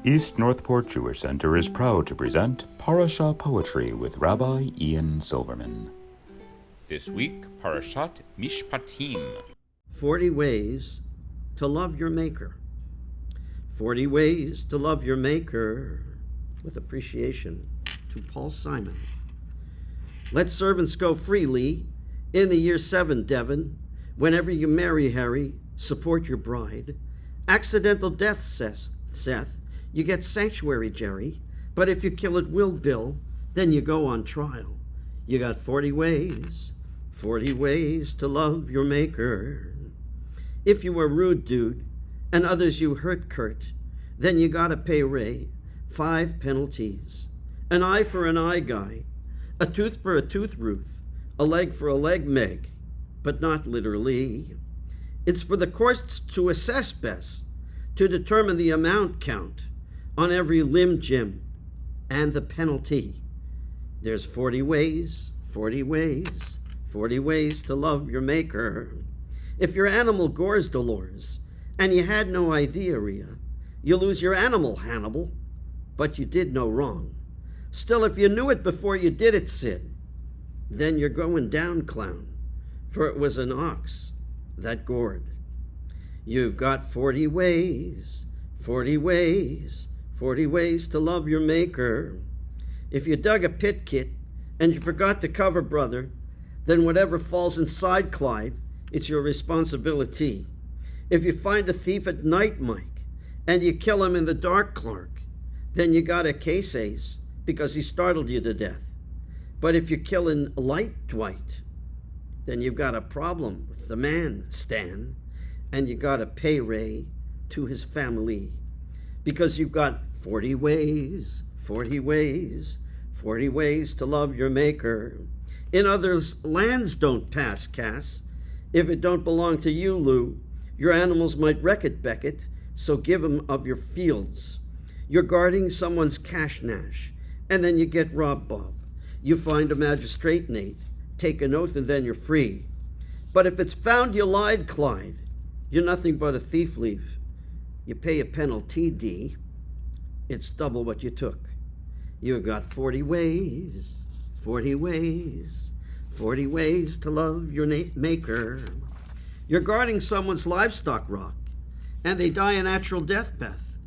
East Northport Jewish Center is proud to present Parasha Poetry with Rabbi Ian Silverman. This week, Parashat Mishpatim. 40 ways to love your Maker. 40 ways to love your Maker, with appreciation to Paul Simon. Let servants go freely in the year 7, Devon. Whenever you marry Harry, support your bride. Accidental death, Seth, you get sanctuary, Jerry. But if you kill at will, Bill, then you go on trial. You got 40 ways to love your Maker. If you were rude, dude, and others you hurt, Kurt, then you gotta pay Ray 5 penalties. An eye for an eye, Guy. A tooth for a tooth, Ruth. A leg for a leg, Meg. But not literally. It's for the courts to assess best, to determine the amount count on every limb, Jim, and the penalty. There's 40 ways to love your Maker. If your animal gores, Dolores, and you had no idea, Rhea, you lose your animal, Hannibal, but you did no wrong. Still, if you knew it before you did it, Sid, then you're going down, clown, for it was an ox that gored. You've got 40 ways to love your Maker. If you dug a pit, Kit, and you forgot to cover, brother, then whatever falls inside, Clyde, it's your responsibility. If you find a thief at night, Mike, and you kill him in the dark, Clark, then you got a case, Ace, because he startled you to death. But if you kill in light, Dwight, then you've got a problem with the man, Stan, and you got to pay Ray to his family, because you've got 40 ways to love your Maker. In others' lands don't pass, Cass. If it don't belong to you, Lou, your animals might wreck it, Beckett, so give 'em of your fields. You're guarding someone's cash nash, and then you get robbed, Bob. You find a magistrate, Nate, take an oath, and then you're free. But if it's found you lied, Clyde, you're nothing but a thief leaf. You pay a penalty, D. It's double what you took. You've got 40 ways to love your Maker. You're guarding someone's livestock, Rock, and they die a natural death, Beth.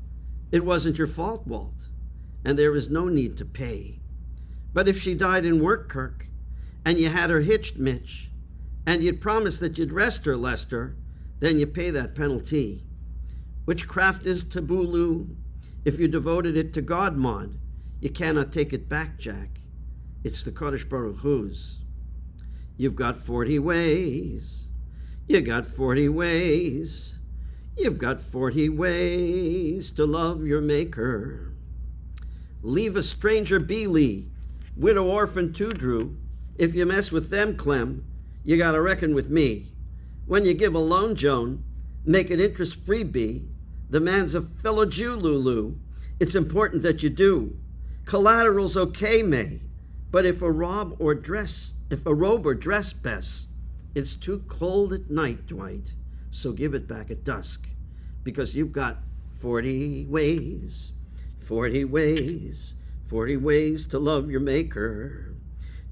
It wasn't your fault, Walt, and there is no need to pay. But if she died in work, Kirk, and you had her hitched, Mitch, and you'd promised that you'd rest her, Lester, then you pay that penalty. Witchcraft is taboo, Lou. If you devoted it to God, Maud, you cannot take it back, Jack. It's the Kodesh Baruch Hu's. You've got 40 ways. You've got 40 ways to love your Maker. Leave a stranger be, Lee. Widow orphan too, Drew. If you mess with them, Clem, you gotta reckon with me. When you give a loan, Joan, make it interest-free, B. The man's a fellow Jew, Lulu. It's important that you do. Collateral's okay, May, but if a robe or dress best, it's too cold at night, Dwight, so give it back at dusk, because you've got 40 ways to love your Maker.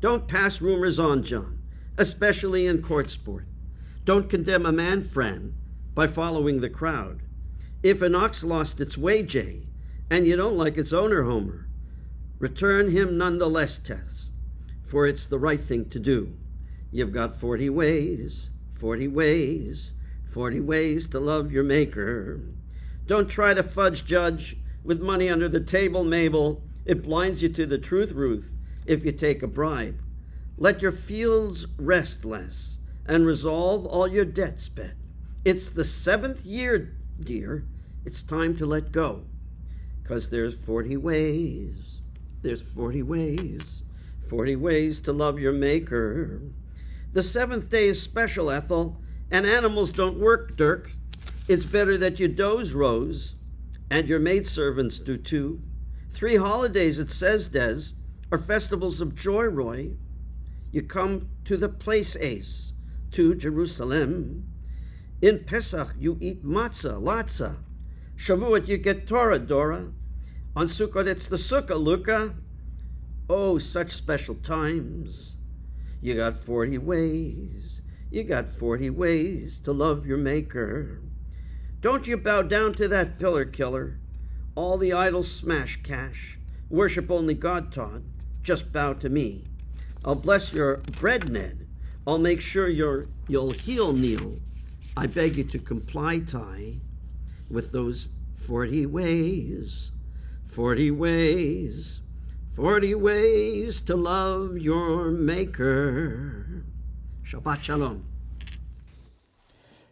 Don't pass rumors on, John, especially in court sport. Don't condemn a man, Fran, by following the crowd. If an ox lost its way, Jay, and you don't like its owner, Homer, return him nonetheless, Tess, for it's the right thing to do. You've got 40 ways to love your Maker. Don't try to fudge, Judge, with money under the table, Mabel. It blinds you to the truth, Ruth, if you take a bribe. Let your fields rest less and resolve all your debts, Bet. It's the 7th year, dear. It's time to let go, 'cause there's 40 ways to love your Maker. The 7th day is special, Ethel, and animals don't work, Dirk. It's better that you doze, Rose, and your maidservants do too. 3 holidays, it says, Des, are festivals of joy, Roy. You come to the place, Ace, to Jerusalem. In Pesach, you eat matzah, latza. Shavuot, you get Torah, Dora. On Sukkot, it's the Sukkah, Luca. Oh, such special times. You got 40 ways. You got 40 ways to love your Maker. Don't you bow down to that pillar killer. All the idols smash cash. Worship only God, Todd. Just bow to me. I'll bless your bread, Ned. I'll make sure you'll heal, Neil. I beg you to comply, Ty, with those 40 ways. 40 ways. 40 ways to love your Maker. Shabbat Shalom.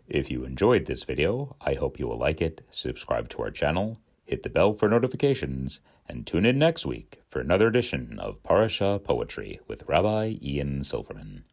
If you enjoyed this video, I hope you will like it, subscribe to our channel, hit the bell for notifications, and tune in next week for another edition of Parasha Poetry with Rabbi Ian Silverman.